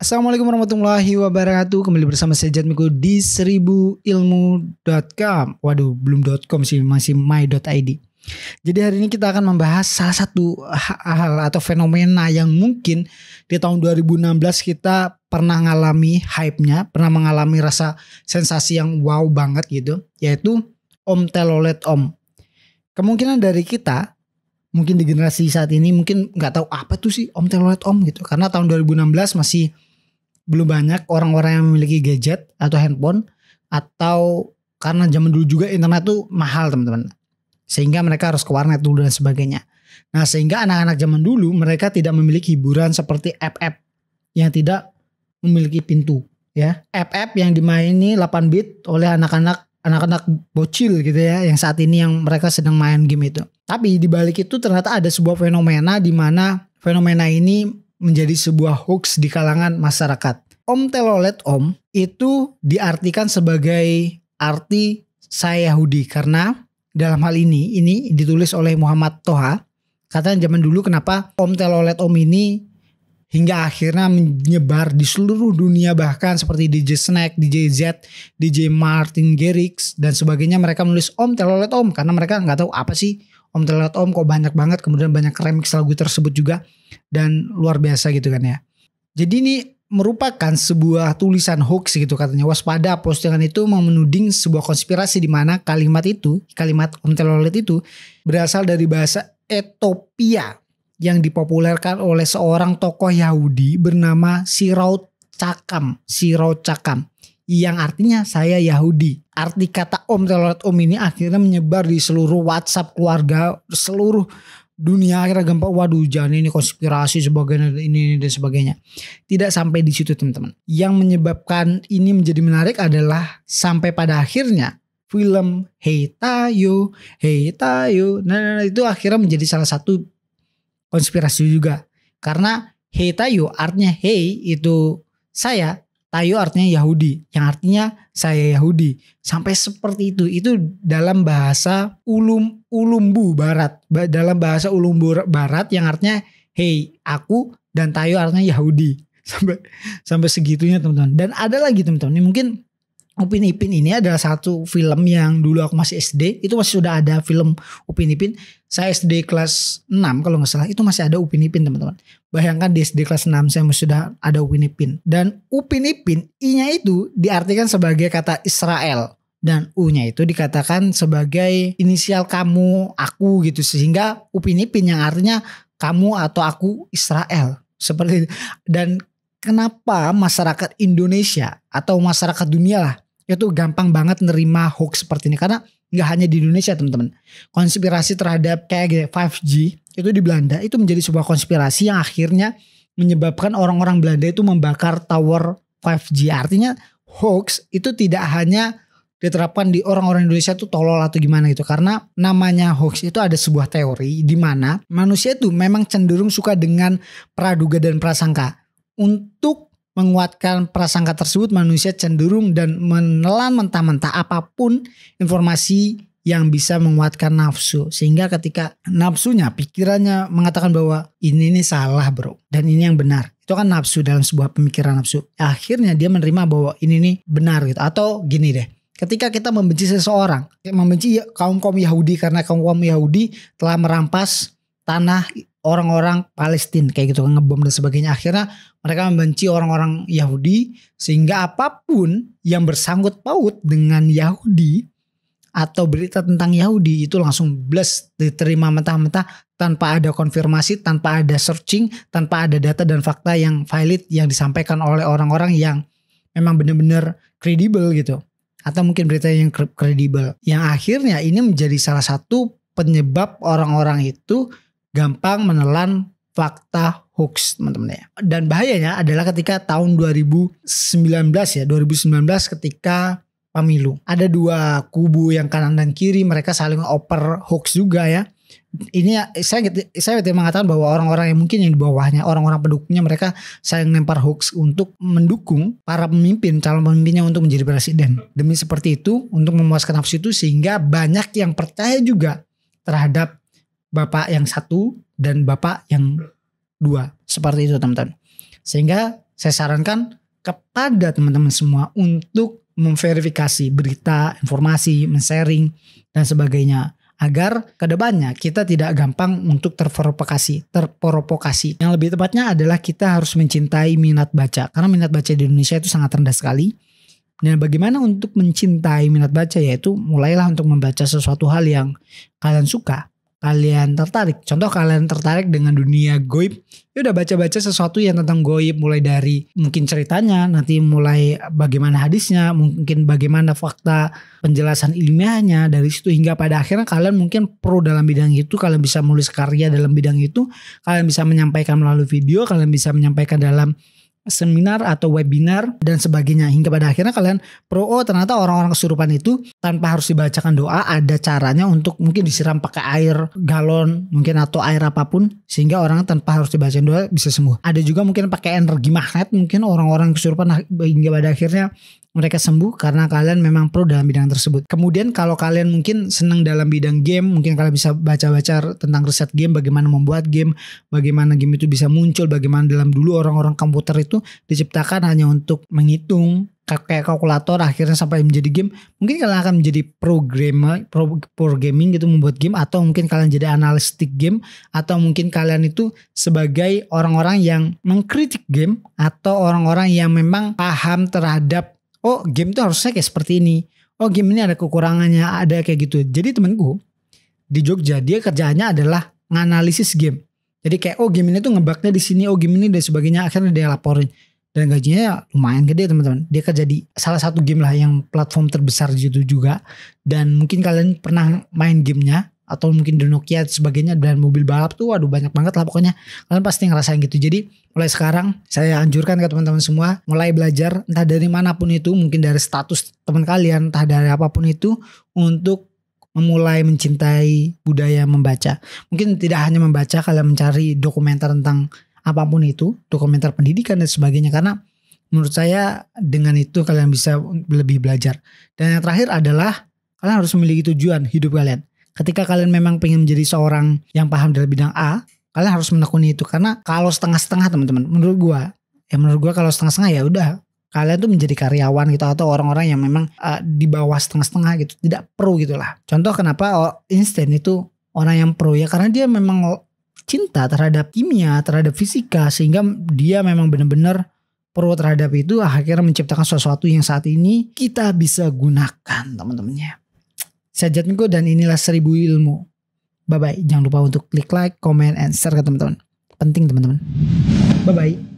Assalamualaikum warahmatullahi wabarakatuh. Kembali bersama saya Jatmiko di 1000ilmu.com. Waduh, belum .com sih, masih my.id. Jadi hari ini kita akan membahas salah satu hal atau fenomena yang mungkin di tahun 2016 kita pernah ngalami hype-nya, pernah mengalami rasa sensasi yang wow banget gitu, yaitu Om Telolet Om. Kemungkinan dari kita mungkin di generasi saat ini mungkin nggak tahu apa tuh sih Om Telolet Om gitu, karena tahun 2016 masih belum banyak orang-orang yang memiliki gadget atau handphone, atau karena zaman dulu juga internet tuh mahal teman-teman, sehingga mereka harus ke warnet dulu dan sebagainya. Nah, sehingga anak-anak zaman dulu mereka tidak memiliki hiburan seperti app-app yang tidak memiliki pintu, ya. App-app yang dimaini 8 bit oleh anak-anak bocil gitu ya, yang saat ini yang mereka sedang main game itu. Tapi di balik itu ternyata ada sebuah fenomena di mana fenomena ini menjadi sebuah hoax di kalangan masyarakat. Om Telolet Om itu diartikan sebagai arti saya Yahudi, karena dalam hal ini ditulis oleh Muhammad Toha. Katanya zaman dulu kenapa Om Telolet Om ini hingga akhirnya menyebar di seluruh dunia, bahkan seperti DJ Snake, DJ Z, DJ Martin Garrix dan sebagainya, mereka menulis Om Telolet Om karena mereka nggak tahu apa sih Om Telolet Om, kok banyak banget, kemudian banyak remix lagu tersebut juga dan luar biasa gitu kan ya. Jadi ini merupakan sebuah tulisan hoax gitu katanya. Waspada, postingan itu menuding sebuah konspirasi di mana kalimat Om Telolet itu berasal dari bahasa Ethiopia yang dipopulerkan oleh seorang tokoh Yahudi bernama Shiraut Cakam yang artinya saya Yahudi. Arti kata Om Telolet Om ini akhirnya menyebar di seluruh WhatsApp keluarga, seluruh dunia. Akhirnya gampang, waduh jangan ini konspirasi sebagainya, ini dan sebagainya. Tidak sampai di situ teman-teman. Yang menyebabkan ini menjadi menarik adalah sampai pada akhirnya film Hey Tayo, nah itu akhirnya menjadi salah satu konspirasi juga. Karena Hey Tayo artinya hey itu saya, Tayo artinya Yahudi, yang artinya saya Yahudi. Sampai seperti itu. Itu dalam bahasa Ulumbu Barat. Dalam bahasa Ulumbu Barat yang artinya hey aku, dan Tayo artinya Yahudi. Sampai segitunya teman-teman. Dan ada lagi teman-teman, ini mungkin Upin Ipin ini adalah satu film yang dulu aku masih SD, itu masih sudah ada film Upin Ipin. Saya SD kelas 6 kalau gak salah, itu masih ada Upin Ipin teman-teman. Bayangkan di SD kelas 6 saya masih sudah ada Upin Ipin. Dan Upin Ipin, I-nya itu diartikan sebagai kata Israel. Dan U-nya itu dikatakan sebagai inisial kamu, aku gitu. Sehingga Upin Ipin yang artinya kamu atau aku Israel. Seperti itu. Dan kenapa masyarakat Indonesia atau masyarakat dunia lah itu gampang banget nerima hoax seperti ini, karena nggak hanya di Indonesia teman-teman. Konspirasi terhadap kayak 5G itu di Belanda itu menjadi sebuah konspirasi yang akhirnya menyebabkan orang-orang Belanda itu membakar tower 5G. Artinya hoax itu tidak hanya diterapkan di orang-orang Indonesia tuh tolol atau gimana gitu, karena namanya hoax itu ada sebuah teori di mana manusia itu memang cenderung suka dengan praduga dan prasangka. Untuk menguatkan prasangka tersebut, manusia cenderung dan menelan mentah-mentah apapun informasi yang bisa menguatkan nafsu. Sehingga ketika nafsunya, pikirannya mengatakan bahwa ini salah bro, dan ini yang benar. Itu kan nafsu dalam sebuah pemikiran nafsu. Akhirnya dia menerima bahwa ini benar gitu. Atau gini deh, ketika kita membenci seseorang, membenci kaum Yahudi karena kaum Yahudi telah merampas tanah orang-orang Palestina kayak gitu, ngebom dan sebagainya. Akhirnya mereka membenci orang-orang Yahudi, sehingga apapun yang bersangkut paut dengan Yahudi atau berita tentang Yahudi itu langsung blast, diterima mentah-mentah tanpa ada konfirmasi, tanpa ada searching, tanpa ada data dan fakta yang valid yang disampaikan oleh orang-orang yang memang benar-benar kredibel gitu, atau mungkin berita yang kredibel. Yang akhirnya ini menjadi salah satu penyebab orang-orang itu gampang menelan fakta hoax teman-teman ya. Dan bahayanya adalah ketika tahun 2019 ketika pemilu. Ada dua kubu yang kanan dan kiri, mereka saling oper hoax juga ya. Ini saya tidak mengatakan bahwa orang-orang yang mungkin yang di bawahnya, orang-orang pendukungnya, mereka saling lempar hoax untuk mendukung para pemimpin, calon pemimpinnya untuk menjadi presiden. Demi seperti itu, untuk memuaskan nafsu itu, sehingga banyak yang percaya juga terhadap bapak yang satu dan bapak yang dua. Seperti itu teman-teman. Sehingga saya sarankan kepada teman-teman semua untuk memverifikasi berita, informasi, men-sharing dan sebagainya agar kedepannya kita tidak gampang untuk terprovokasi. Yang lebih tepatnya adalah kita harus mencintai minat baca, karena minat baca di Indonesia itu sangat rendah sekali. Dan bagaimana untuk mencintai minat baca, yaitu mulailah untuk membaca sesuatu hal yang kalian suka, kalian tertarik. Contoh kalian tertarik dengan dunia goib, ya udah baca-baca sesuatu yang tentang goib, mulai dari mungkin ceritanya, nanti mulai bagaimana hadisnya, mungkin bagaimana fakta penjelasan ilmiahnya, dari situ hingga pada akhirnya kalian mungkin pro dalam bidang itu, kalian bisa menulis karya dalam bidang itu, kalian bisa menyampaikan melalui video, kalian bisa menyampaikan dalam seminar atau webinar dan sebagainya, hingga pada akhirnya kalian pro. Oh ternyata orang-orang kesurupan itu tanpa harus dibacakan doa, ada caranya untuk mungkin disiram pakai air galon mungkin atau air apapun, sehingga orang tanpa harus dibacakan doa bisa sembuh. Ada juga mungkin pakai energi magnet, mungkin orang-orang kesurupan hingga pada akhirnya mereka sembuh karena kalian memang pro dalam bidang tersebut. Kemudian kalau kalian mungkin senang dalam bidang game, mungkin kalian bisa baca-baca tentang riset game, bagaimana membuat game, bagaimana game itu bisa muncul, bagaimana dalam dulu orang-orang komputer itu diciptakan hanya untuk menghitung kayak kalkulator, akhirnya sampai menjadi game. Mungkin kalian akan menjadi pro gaming gitu, membuat game, atau mungkin kalian jadi analistik game, atau mungkin kalian itu sebagai orang-orang yang mengkritik game, atau orang-orang yang memang paham terhadap oh game itu harusnya kayak seperti ini, oh game ini ada kekurangannya, ada kayak gitu. Jadi temanku di Jogja dia kerjaannya adalah nganalisis game. Jadi kayak oh game ini tuh ngebugnya di sini, oh game ini dan sebagainya, akhirnya dia laporin. Dan gajinya lumayan gede teman-teman. Dia kerja di salah satu game lah yang platform terbesar di situ juga. Dan mungkin kalian pernah main gamenya, atau mungkin di Nokia dan sebagainya, dan mobil balap tuh waduh banyak banget lah pokoknya. Kalian pasti ngerasain gitu. Jadi mulai sekarang saya anjurkan ke teman-teman semua, mulai belajar entah dari manapun itu, mungkin dari status teman kalian, entah dari apapun itu, untuk memulai mencintai budaya membaca. Mungkin tidak hanya membaca, kalian mencari dokumenter tentang apapun itu, dokumenter pendidikan dan sebagainya, karena menurut saya dengan itu kalian bisa lebih belajar. Dan yang terakhir adalah kalian harus memiliki tujuan hidup kalian. Ketika kalian memang pengen menjadi seorang yang paham dalam bidang A, kalian harus menekuni itu. Karena kalau setengah-setengah teman-teman, menurut gua kalau setengah-setengah ya udah kalian tuh menjadi karyawan gitu, atau orang-orang yang memang di bawah setengah-setengah gitu, tidak pro gitulah. Contoh kenapa Einstein itu orang yang pro, ya karena dia memang cinta terhadap kimia, terhadap fisika, sehingga dia memang benar-benar pro terhadap itu, akhirnya menciptakan sesuatu yang saat ini kita bisa gunakan teman-temannya. Saya Jatmiko dan inilah 1000 ilmu. Bye bye. Jangan lupa untuk klik like, comment, and share ke teman-teman. Penting teman-teman. Bye bye.